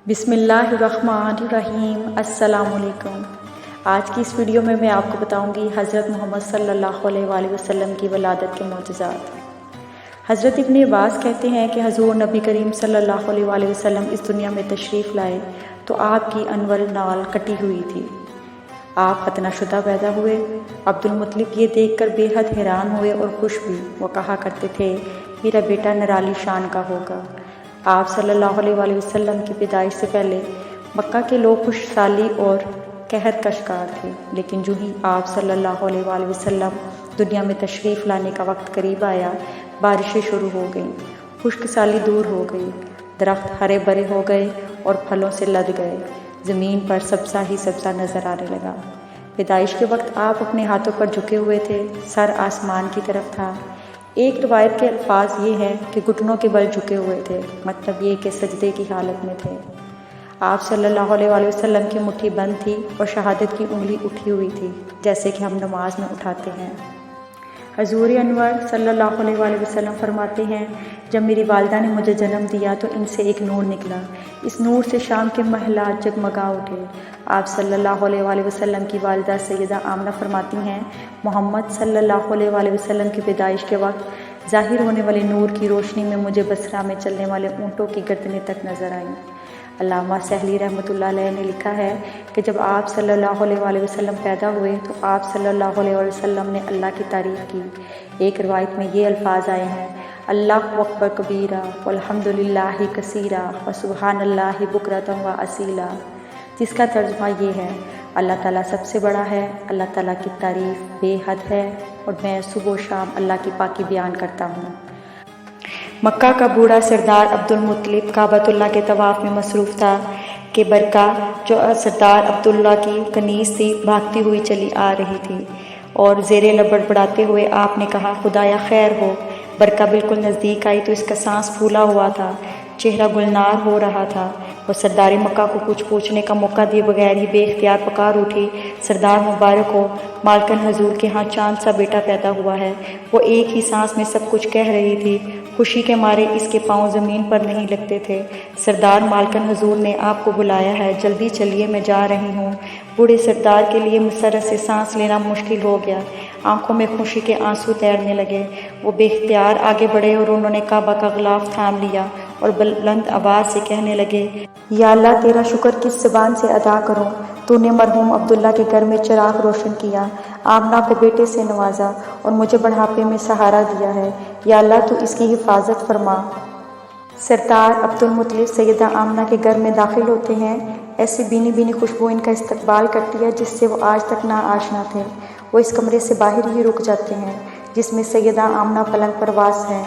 بسم اللہ الرحمن الرحیم۔ السلام علیکم۔ آج کی اس ویڈیو میں آپ کو بتاؤں گی حضرت محمد صلی اللہ علیہ وآلہ وسلم کی ولادت کے معجزات۔ حضرت ابن عباس کہتے ہیں کہ حضور نبی کریم صلی اللہ علیہ وآلہ وسلم اس دنیا میں تشریف لائے تو آپ کی انور نال کٹی ہوئی تھی۔ آپ ختنہ شدہ پیدا ہوئے۔ عبد المطلب یہ دیکھ کر بے حد حیران ہوئے اور خوش بھی۔ وہ کہا کرتے تھے میرا بیٹا نرالی شان کا ہوگا۔ آپ صلی اللہ علیہ وآلہ وسلم کی پیدائش سے پہلے مکہ کے لوگ خوش سالی اور قحط کا شکار تھے، لیکن جو ہی آپ صلی اللہ علیہ وآلہ وسلم دنیا میں تشریف لانے کا وقت قریب آیا، بارشیں شروع ہو گئیں، خشک سالی دور ہو گئی، درخت ہرے بھرے ہو گئے اور پھلوں سے لد گئے، زمین پر سبزہ ہی سبزہ نظر آنے لگا۔ پیدائش کے وقت آپ اپنے ہاتھوں پر جھکے ہوئے تھے، سر آسمان کی طرف تھا۔ ایک روایت کے الفاظ یہ ہے کہ گھٹنوں کے بل جھکے ہوئے تھے، مطلب یہ کہ سجدے کی حالت میں تھے۔ آپ صلی اللہ علیہ وآلہ وسلم کی مٹھی بند تھی اور شہادت کی انگلی اٹھی ہوئی تھی، جیسے کہ ہم نماز میں اٹھاتے ہیں۔ حضور انور صلی اللہ علیہ وآلہ وسلم فرماتے ہیں جب میری والدہ نے مجھے جنم دیا تو ان سے ایک نور نکلا، اس نور سے شام کے محلات جگمگا اٹھے۔ آپ صلی اللہ علیہ وآلہ وسلم کی والدہ سیدہ آمنہ فرماتی ہیں محمد صلی اللہ علیہ وآلہ وسلم کی پیدائش کے وقت ظاہر ہونے والے نور کی روشنی میں مجھے بصرہ میں چلنے والے اونٹوں کی گردنیں تک نظر آئیں۔ علامہ سہلی رحمۃ اللہ علیہ نے لکھا ہے کہ جب آپ صلی اللہ علیہ وآلہ وسلم پیدا ہوئے تو آپ صلی اللہ علیہ وآلہ وسلم نے اللہ کی تعریف کی۔ ایک روایت میں یہ الفاظ آئے ہیں اللہ اکبر کبیرہ والحمد للہ کثیرہ وسبحان اللہ بکرۃ و اصیلا، جس کا ترجمہ یہ ہے اللہ تعالیٰ سب سے بڑا ہے، اللہ تعالیٰ کی تعریف بے حد ہے اور میں صبح و شام اللہ کی پاکی بیان کرتا ہوں۔ مکہ کا بوڑھا سردار عبد المطلب کعبۃ اللہ کے طواف میں مصروف تھا کہ برکہ جو سردار عبداللہ کی کنیز تھی بھاگتی ہوئی چلی آ رہی تھی اور زیر لب بڑبڑاتے ہوئے آپ نے کہا خدایا خیر ہو۔ برکہ بالکل نزدیک آئی تو اس کا سانس پھولا ہوا تھا، چہرہ گلنار ہو رہا تھا۔ وہ سردار مکہ کو کچھ پوچھنے کا موقع دیے بغیر ہی بے اختیار پکار اٹھی سردار مبارک ہو، مالکن حضور کے ہاں چاند سا بیٹا پیدا ہوا ہے۔ وہ ایک ہی سانس میں سب کچھ کہہ رہی تھی، خوشی کے مارے اس کے پاؤں زمین پر نہیں لگتے تھے۔ سردار مالکن حضور نے آپ کو بلایا ہے، جلدی چلیے میں جا رہی ہوں۔ بوڑھے سردار کے لیے مسرت سے سانس لینا مشکل ہو گیا، آنکھوں میں خوشی کے آنسو تیرنے لگے۔ وہ بے اختیار آگے بڑھے اور انہوں نے کعبہ کا غلاف تھام لیا اور بلند آواز سے کہنے لگے یا اللہ تیرا شکر کس زبان سے ادا کروں، تو نے مرحوم عبداللہ کے گھر میں چراغ روشن کیا، آمنہ کو بیٹے سے نوازا اور مجھے بڑھاپے میں سہارا دیا ہے، یا اللہ تو اس کی حفاظت فرما۔ سردار عبد المطلب سیدہ آمنہ کے گھر میں داخل ہوتے ہیں، ایسی بینی بینی خوشبو ان کا استقبال کرتی ہے جس سے وہ آج تک نا آشنا تھے۔ وہ اس کمرے سے باہر ہی رک جاتے ہیں جس میں سیدہ آمنہ پلنگ پرواز ہیں۔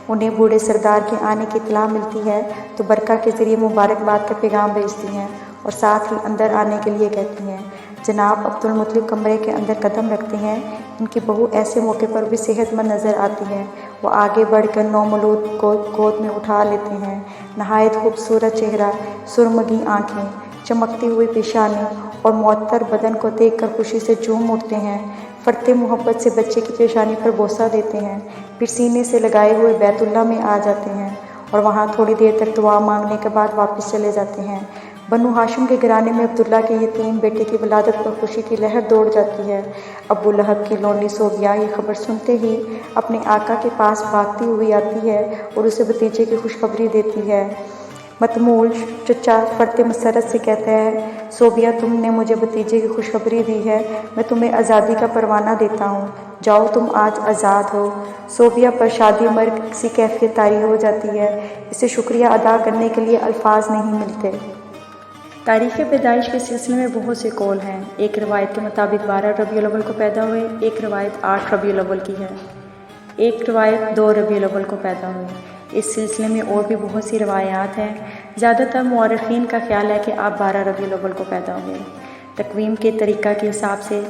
انہیں بوڑھے سردار کے آنے کی اطلاع ملتی ہے تو برکہ کے ذریعے مبارکباد کا پیغام بھیجتی ہیں اور ساتھ ہی اندر آنے کے لیے کہتی ہیں۔ جناب عبد المطلب کمرے کے اندر قدم رکھتے ہیں، ان کی بہو ایسے موقع پر بھی صحت مند نظر آتی ہے۔ وہ آگے بڑھ کر نومولود کو گود میں اٹھا لیتے ہیں۔ نہایت خوبصورت چہرہ، سرمگی آنکھیں، چمکتی ہوئی پیشانی اور معطر بدن کو دیکھ کر خوشی سے جھوم اٹھتے ہیں۔ فرتے محبت سے بچے کی پیشانی پر بوسہ دیتے ہیں، پھر سینے سے لگائے ہوئے بیت اللہ میں آ جاتے ہیں اور وہاں تھوڑی دیر تک دعا مانگنے کے بعد واپس چلے جاتے ہیں۔ بنو ہاشم کے گھرانے میں عبداللہ کے یتیم بیٹے کی ولادت پر خوشی کی لہر دوڑ جاتی ہے۔ ابو لہب کی لونڈی صوبیہ یہ خبر سنتے ہی اپنے آقا کے پاس بھاگتی ہوئی آتی ہے اور اسے بھتیجے کی خوشخبری دیتی ہے۔ متمول چچا فرت مسرت سے کہتا ہے صوبیہ تم نے مجھے بھتیجے کی خوشخبری دی ہے، میں تمہیں آزادی کا پروانہ دیتا ہوں، جاؤ تم آج آزاد ہو۔ صوبیہ پر شادی مرگ سی کیفیت طاری ہو جاتی ہے، اسے شکریہ ادا کرنے کے لیے الفاظ نہیں ملتے۔ تاریخ پیدائش کے سلسلے میں بہت سے قول ہیں۔ ایک روایت کے مطابق 12 ربیع الاول کو پیدا ہوئے، ایک روایت 8 ربیع الاول کی ہے، ایک روایت 2 ربیع الاول کو پیدا ہوئے۔ اس سلسلے میں اور بھی بہت سی روایات ہیں۔ زیادہ تر مورخین کا خیال ہے کہ آپ 12 ربیع الاول کو پیدا ہوئے۔ تقویم کے طریقہ کے حساب سے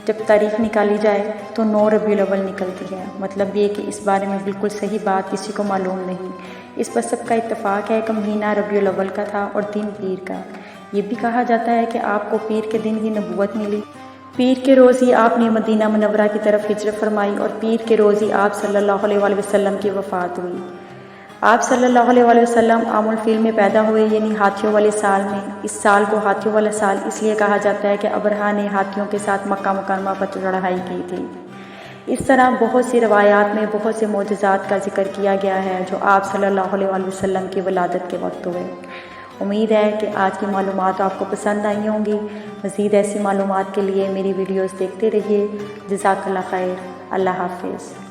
جب تاریخ نکالی جائے تو 9 ربیع الاول نکلتی ہے، مطلب یہ کہ اس بارے میں بالکل صحیح بات کسی کو معلوم نہیں۔ اس پر سب کا اتفاق ہے کہ مہینہ ربیع الاول کا تھا اور دن پیر کا۔ یہ بھی کہا جاتا ہے کہ آپ کو پیر کے دن ہی نبوت ملی، پیر کے روز ہی آپ نے مدینہ منورہ کی طرف ہجرت فرمائی اور پیر کے روز ہی آپ صلی اللہ علیہ وآلہ وسلم کی وفات ہوئی۔ آپ صلی اللہ علیہ وسلم عام الفیل میں پیدا ہوئے، یعنی ہاتھیوں والے سال میں۔ اس سال کو ہاتھیوں والا سال اس لیے کہا جاتا ہے کہ ابرہہ نے ہاتھیوں کے ساتھ مکہ مکرمہ پر چڑھائی کی تھی۔ اس طرح بہت سی روایات میں بہت سے معجزات کا ذکر کیا گیا ہے جو آپ صلی اللہ علیہ وسلم کی ولادت کے وقت ہوئے۔ امید ہے کہ آج کی معلومات آپ کو پسند آئی ہوں گی۔ مزید ایسی معلومات کے لیے میری ویڈیوز دیکھتے رہیے۔ جزاک اللہ خیر۔ اللہ حافظ۔